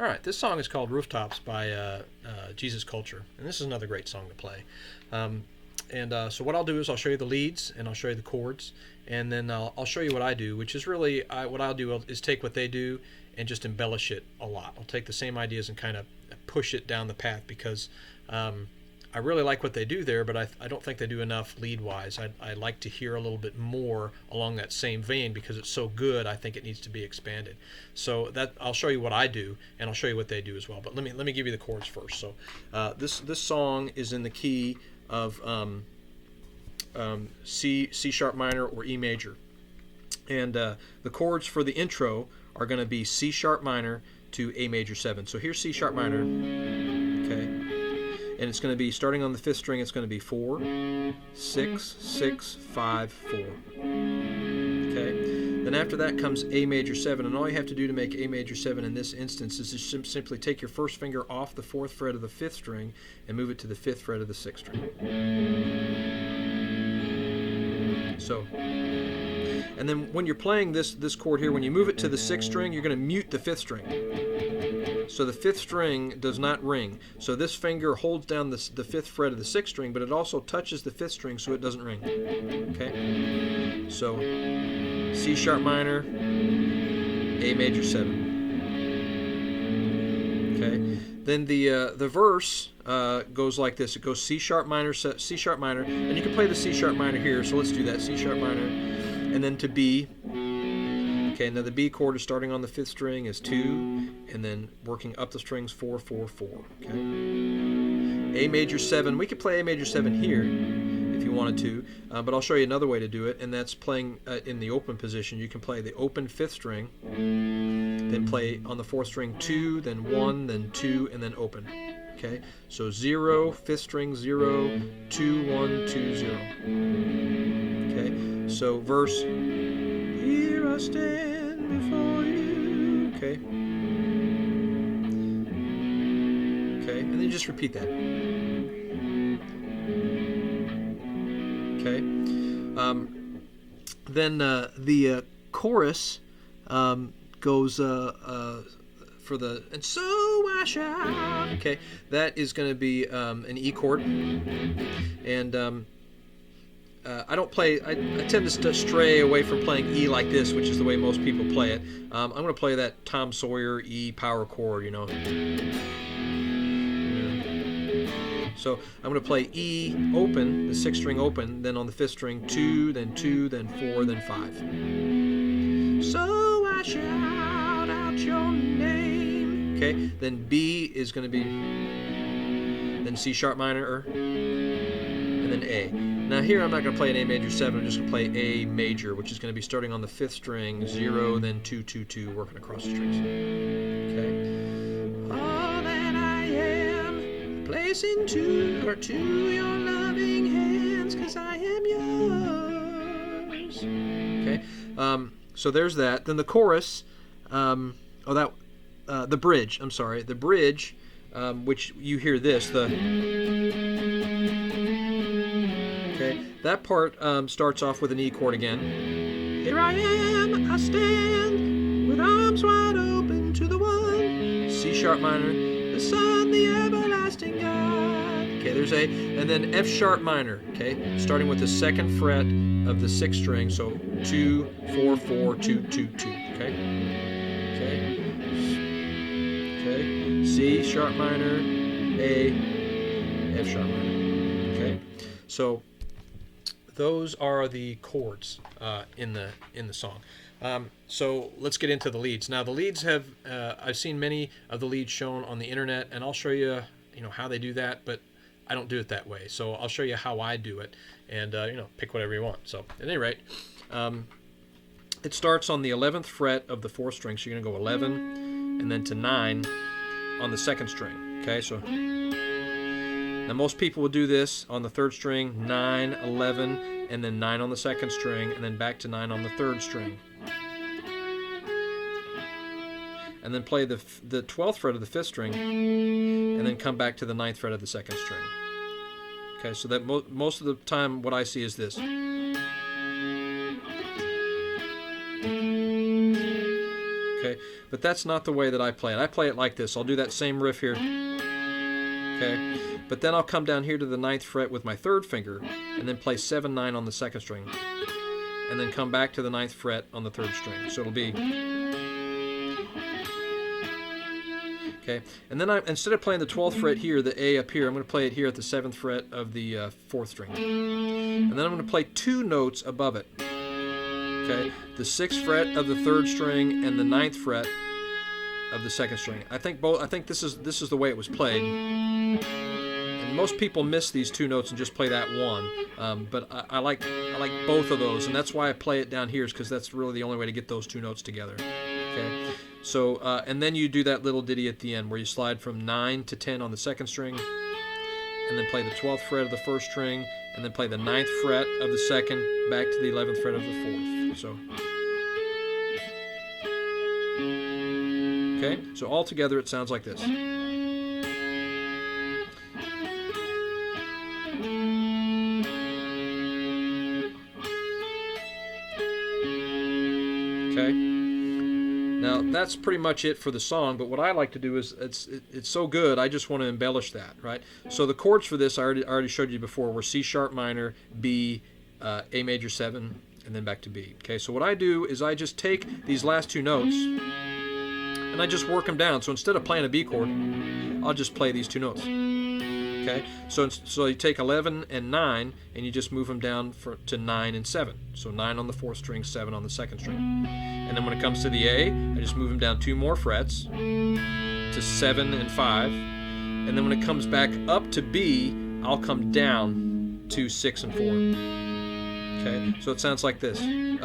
All right, this song is called Rooftops by Jesus Culture, and this is another great song to play. Um, so what I'll do is I'll show you the leads and I'll show you the chords, and then I'll show you what I do, which is really what I'll do is take what they do and just embellish it a lot. I'll take the same ideas and kind of push it down the path because I really like what they do there, but I don't think they do enough lead-wise. I like to hear a little bit more along that same vein because it's so good. I think it needs to be expanded. So that I'll show you what I do, and I'll show you what they do as well. But let me give you the chords first. So this song is in the key of C sharp minor or E major, and the chords for the intro are going to be C sharp minor to A major 7. So here's C sharp minor, okay. And it's going to be starting on the 5th string. It's going to be 4, 6, 6, 5, 4. Okay. Then after that comes A major 7, and all you have to do to make A major 7 in this instance is just simply take your first finger off the 4th fret of the 5th string and move it to the 5th fret of the 6th string. So, and then when you're playing this chord here, when you move it to the 6th string, you're going to mute the 5th string. So the 5th string does not ring. So this finger holds down the 5th fret of the 6th string, but it also touches the 5th string so it doesn't ring. Okay? So C sharp minor, A major 7. Okay? Then the verse goes like this. It goes C sharp minor, and you can play the C sharp minor here. So let's do that. C sharp minor, and then to B. Okay, now the B chord is starting on the 5th string is 2, and then working up the strings 4, 4, 4. Okay. A major 7. We could play A major 7 here if you wanted to, but I'll show you another way to do it, and that's playing in the open position. You can play the open 5th string, then play on the 4th string 2, then 1, then 2, and then open. Okay, so 0, 5th string 0, 2, 1, 2, 0. Okay, so verse. Here I stand before you. Okay. Okay, and then just repeat that. Okay. Then the chorus goes for the and so I shall. Okay, that is going to be an E chord, and I don't play. I tend to stray away from playing E like this, which is the way most people play it. I'm going to play that Tom Sawyer E power chord, you know. So I'm going to play E open, the 6th string open, then on the 5th string 2, then 2, then 4, then 5. So I shout out your name. Okay, then B is going to be, then C sharp minor, and then A. Now here I'm not going to play an A major 7, I'm just going to play A major, which is going to be starting on the 5th string, 0, then 2, 2, 2, working across the strings. Okay. All that I am, placing to your loving hands, 'cause I am yours. Okay. So there's that. Then the chorus, the bridge, I'm sorry, the bridge, which you hear this, okay, that part starts off with an E chord again. Here I am, I stand, with arms wide open to the one. C sharp minor, the Son, the everlasting God. Okay, there's A, and then F sharp minor. Okay, starting with the 2nd fret of the 6th string. So 2, 4, 4, 2, 2, 2. Okay, okay, okay. C sharp minor, A, F sharp minor. Okay, so those are the chords in the song. So let's get into the leads. Now the leads have I've seen many of the leads shown on the internet, and I'll show you how they do that, but I don't do it that way. So I'll show you how I do it, and pick whatever you want. So at any rate, it starts on the 11th fret of the 4th string. So you're gonna go 11 and then to 9 on the 2nd string. Okay, so. Now most people will do this on the 3rd string, 9, 11, and then 9 on the 2nd string, and then back to 9 on the 3rd string. And then play the 12th fret of the 5th string, and then come back to the 9th fret of the 2nd string. Okay, so that most of the time what I see is this. Okay, But that's not the way that I play it. I play it like this. I'll do that same riff here. Okay, but then I'll come down here to the 9th fret with my 3rd finger, and then play 7, 9 on the 2nd string, and then come back to the 9th fret on the 3rd string. So it'll be, okay, and then instead of playing the 12th fret here, the A up here, I'm going to play it here at the 7th fret of the 4th string, and then I'm going to play 2 notes above it. Okay, the 6th fret of the 3rd string and the 9th fret of the 2nd string. I think this is the way it was played. And most people miss these 2 notes and just play that one. But I like both of those, and that's why I play it down here, is because that's really the only way to get those 2 notes together. Okay, so and then you do that little ditty at the end where you slide from 9 to 10 on the 2nd string, and then play the 12th fret of the 1st string, and then play the 9th fret of the 2nd back to the 11th fret of the 4th. So. Okay, so all together it sounds like this. Okay, now that's pretty much it for the song, but what I like to do is, it's so good, I just want to embellish that, right? So the chords for this I already showed you before were C sharp minor, B, A major 7, and then back to B. Okay, so what I do is I just take these last 2 notes and I just work them down. So instead of playing a B chord, I'll just play these 2 notes. Okay, so you take 11 and 9 and you just move them down to 9 and 7. So 9 on the 4th string, 7 on the 2nd string. And then when it comes to the A, I just move them down 2 more frets to 7 and 5. And then when it comes back up to B, I'll come down to 6 and 4. Okay, so it sounds like this. And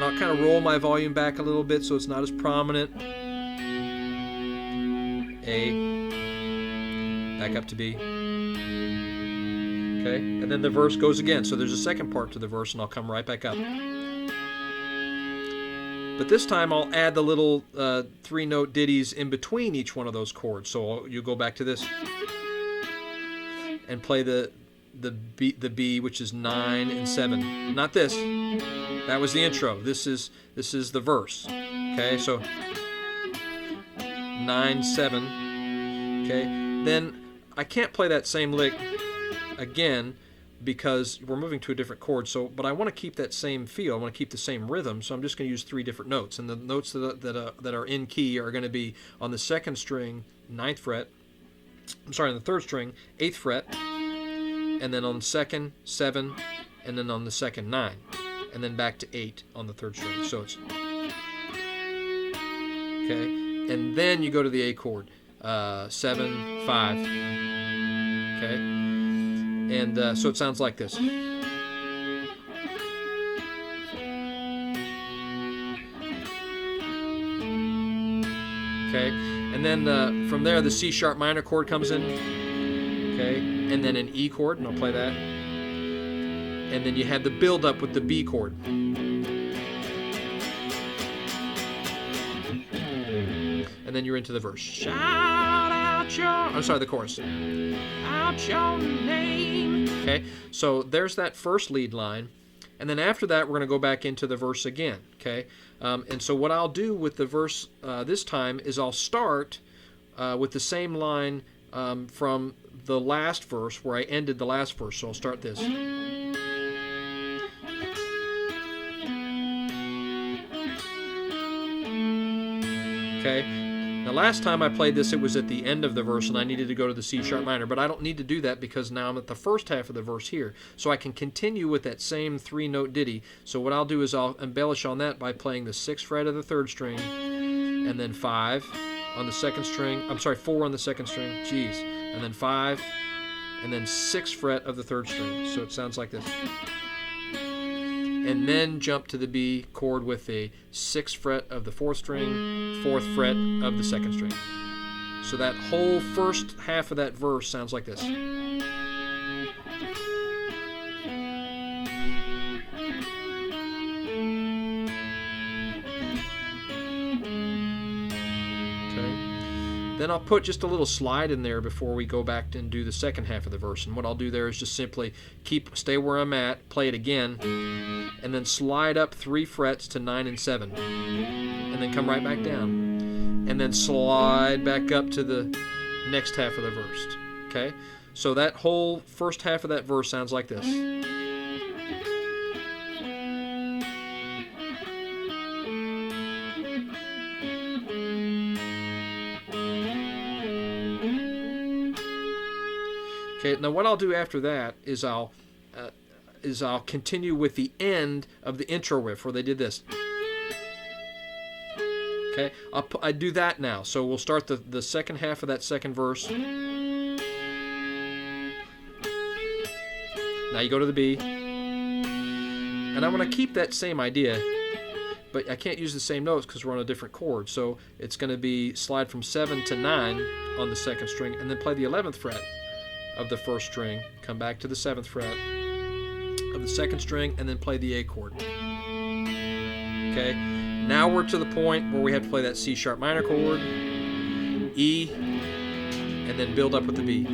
I'll kind of roll my volume back a little bit so it's not as prominent. A, back up to B. Okay, and then the verse goes again. So there's a second part to the verse, and I'll come right back up. But this time I'll add the little 3-note ditties in between each one of those chords. So you go back to this and play the B, which is 9 and 7. Not this. That was the intro. This is the verse. Okay, so 9, 7. Okay, then I can't play that same lick again because we're moving to a different chord. So, but I want to keep that same feel. I want to keep the same rhythm. So I'm just going to use 3 different notes, and the notes that are in key are going to be on the 2nd string, 9th fret. I'm sorry, on the 3rd string, 8th fret, and then on the 2nd, 7, and then on the 2nd, 9. And then back to 8 on the 3rd string. So it's okay, and then you go to the A chord, 7, 5. Okay, and so it sounds like this. Okay, and then from there the C sharp minor chord comes in. Okay, and then an E chord, and I'll play that. And then you had the build up with the B chord. And then you're into the verse. Shout out the chorus. Out your name. Okay, so there's that first lead line. And then after that, we're going to go back into the verse again. Okay, and so what I'll do with the verse this time is I'll start with the same line from the last verse where I ended the last verse. So I'll start this. Okay. Now last time I played this, it was at the end of the verse and I needed to go to the C sharp minor, but I don't need to do that because now I'm at the first half of the verse here. So I can continue with that same 3-note ditty. So what I'll do is I'll embellish on that by playing the 6th fret of the 3rd string, and then 5 on the 2nd string. I'm sorry, 4 on the 2nd string. Jeez. And then 5, and then 6th fret of the 3rd string. So it sounds like this. And then jump to the B chord with a 6th fret of the 4th string, 4th fret of the 2nd string. So that whole first half of that verse sounds like this. Okay. Then I'll put just a little slide in there before we go back and do the second half of the verse. And what I'll do there is just simply stay where I'm at, play it again, and then slide up 3 frets to 9 and 7, and then come right back down, and then slide back up to the next half of the verse. Okay? So that whole first half of that verse sounds like this. Okay, now what I'll do after that is I'll continue with the end of the intro riff where they did this. Okay, I do that now. So we'll start the second half of that second verse. Now you go to the B, and I want to keep that same idea, but I can't use the same notes because we're on a different chord. So it's going to be slide from 7 to 9 on the second string, and then play the 11th fret of the first string, come back to the 7th fret of the second string, and then play the A chord. Okay, now we're to the point where we have to play that C sharp minor chord, E, and then build up with the B.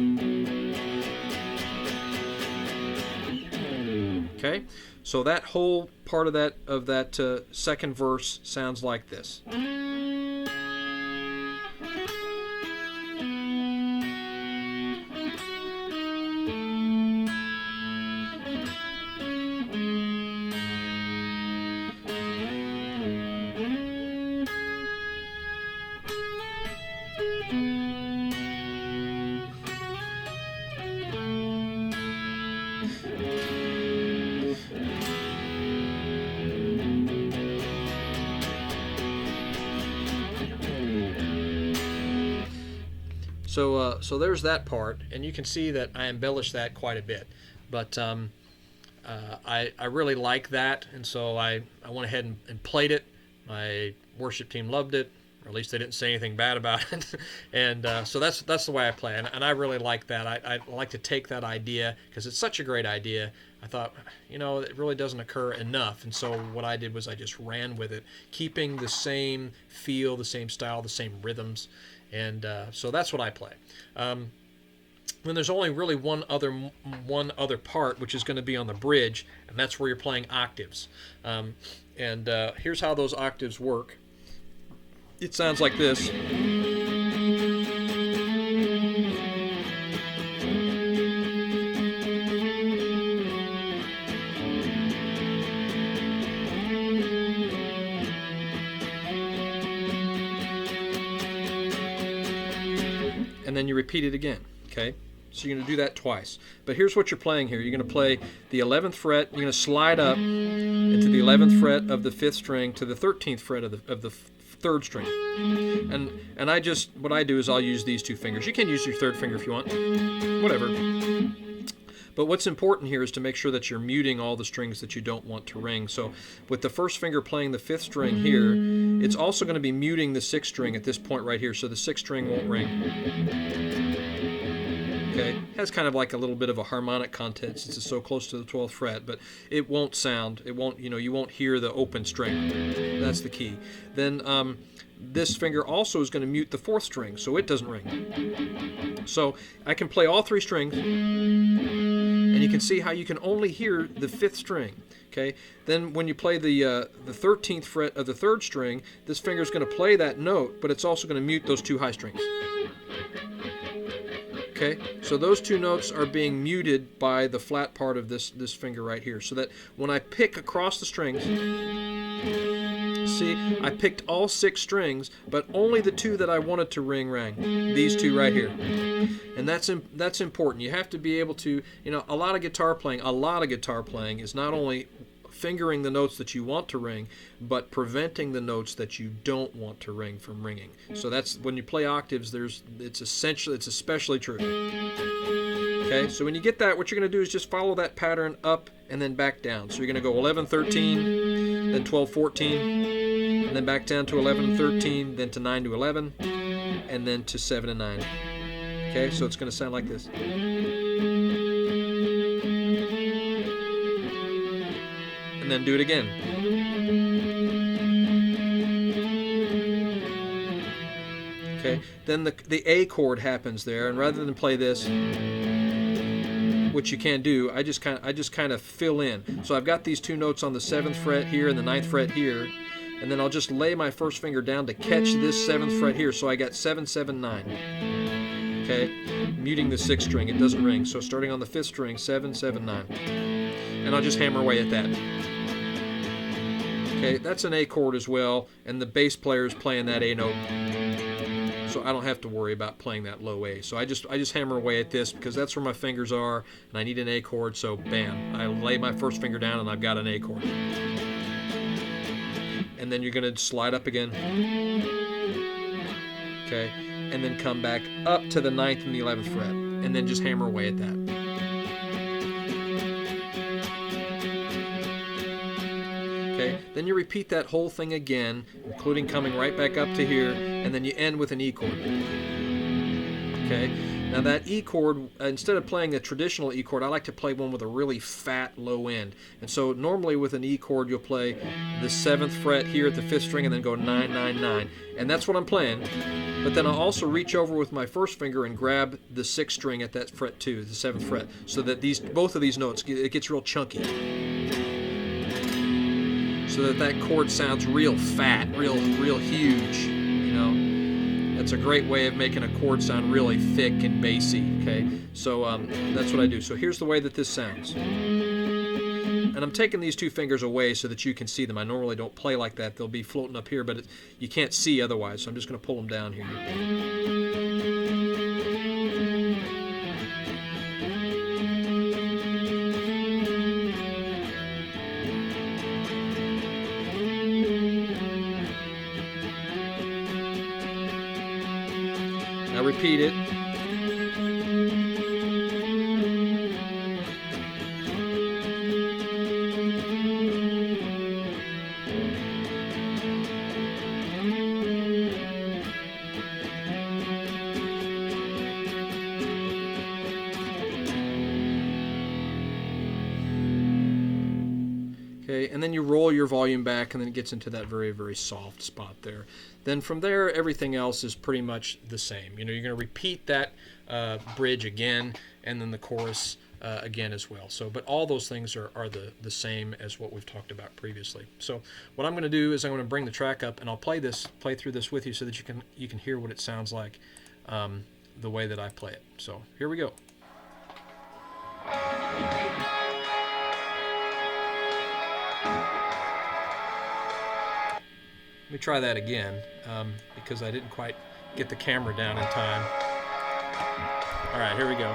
Okay, so that whole part of that second verse sounds like this. So there's that part, and you can see that I embellished that quite a bit, but I really like that, and so I went ahead and played it. My worship team loved it, or at least they didn't say anything bad about it, and so that's the way I play, and I really like that. I like to take that idea because it's such a great idea. I thought, it really doesn't occur enough, and so what I did was I just ran with it, keeping the same feel, the same style, the same rhythms. And so that's what I play. Then there's only really one other part, which is going to be on the bridge, and that's where you're playing octaves. And here's how those octaves work. It sounds like this. And then you repeat it again, okay? So you're going to do that twice. But here's what you're playing here. You're going to play the 11th fret. You're going to slide up into the 11th fret of the 5th string to the 13th fret of the 3rd string. And what I do is I'll use these 2 fingers. You can use your 3rd finger if you want, whatever. But what's important here is to make sure that you're muting all the strings that you don't want to ring. So with the 1st finger playing the 5th string here, it's also going to be muting the 6th string at this point right here, so the 6th string won't ring. Okay, it has kind of like a little bit of a harmonic content since it's so close to the 12th fret, but it won't sound, you won't hear the open string. That's the key. Then this finger also is going to mute the 4th string, so it doesn't ring. So I can play all 3 strings, and you can see how you can only hear the 5th string. Okay. Then when you play the 13th fret of the 3rd string, this finger is going to play that note, but it's also going to mute those 2 high strings. Okay, so those 2 notes are being muted by the flat part of this finger right here, so that when I pick across the strings, see, I picked all 6 strings, but only the 2 that I wanted to ring rang. These 2 right here. And that's important. You have to be able to, a lot of guitar playing is not only fingering the notes that you want to ring, but preventing the notes that you don't want to ring from ringing. So that's when you play octaves, it's especially true. Okay, so when you get that, what you're going to do is just follow that pattern up and then back down. So you're going to go 11, 13, then 12, 14, and then back down to 11 and 13, then to 9 to 11, and then to 7 and 9. Okay, so it's going to sound like this. And then do it again. Okay, then the A chord happens there, and rather than play this, which you can do, I just kind of fill in. So I've got these two notes on the 7th fret here and the 9th fret here, and then I'll just lay my first finger down to catch this 7th fret here. So I got 7, 7, 9. Okay, muting the 6th string, it doesn't ring. So starting on the 5th string, 7, 7, 9, and I'll just hammer away at that. Okay, that's an A chord as well, and the bass player is playing that A note, so I don't have to worry about playing that low A. So I just hammer away at this because that's where my fingers are, and I need an A chord. So bam, I lay my first finger down, and I've got an A chord. And then you're going to slide up again. Okay, and then come back up to the 9th and the 11th fret, and then just hammer away at that. Okay, then you repeat that whole thing again, including coming right back up to here, and then you end with an E chord. Okay, now that E chord, instead of playing a traditional E chord, I like to play one with a really fat low end. And so normally with an E chord, you'll play the 7th fret here at the 5th string and then go 9, 9, 9. And that's what I'm playing. But then I'll also reach over with my first finger and grab the 6th string at that fret 2, the 7th fret, so that both of these notes, it gets real chunky. So that chord sounds real fat, real huge, you know. That's a great way of making a chord sound really thick and bassy, okay? So that's what I do. So here's the way that this sounds. And I'm taking these two fingers away so that you can see them. I normally don't play like that. They'll be floating up here, but you can't see otherwise, so I'm just going to pull them down here. Now repeat it. Okay, and then you roll your volume back, and then it gets into that very, very soft spot there. Then from there, everything else is pretty much the same. You know, you're going to repeat that bridge again, and then the chorus again as well. So, but all those things are the same as what we've talked about previously. So, what I'm going to do is I'm going to bring the track up, and I'll play through this with you, so that you can hear what it sounds like the way that I play it. So, here we go. Let me try that again because I didn't quite get the camera down in time. All right, here we go.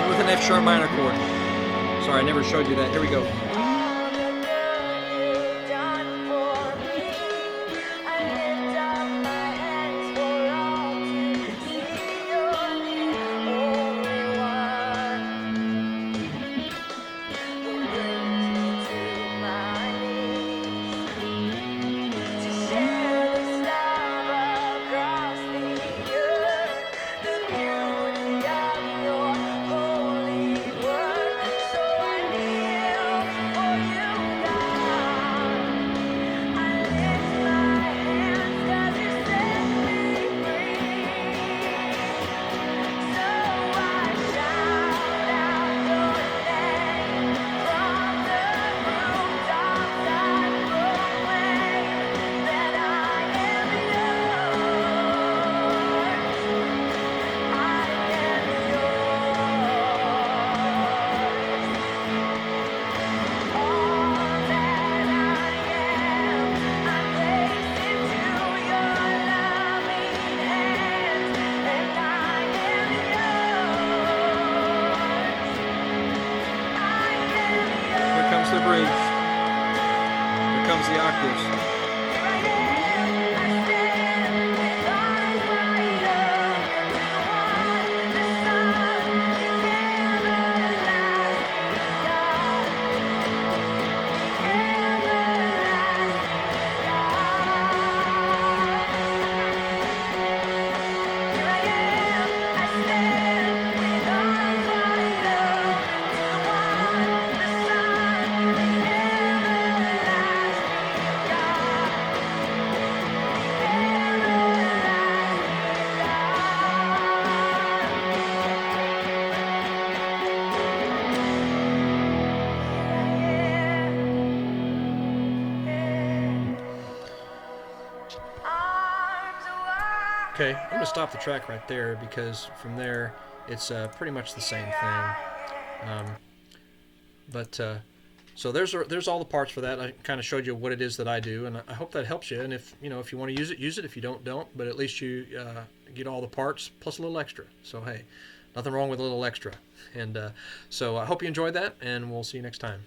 With an F sharp minor chord. Sorry, I never showed you that. Here we go. the octaves. Okay, I'm going to stop the track right there because from there it's pretty much the same thing. So there's all the parts for that. I kind of showed you what it is that I do, and I hope that helps you. And if you want to use it, use it. If you don't. But at least you get all the parts plus a little extra. So hey, nothing wrong with a little extra. And so I hope you enjoyed that, and we'll see you next time.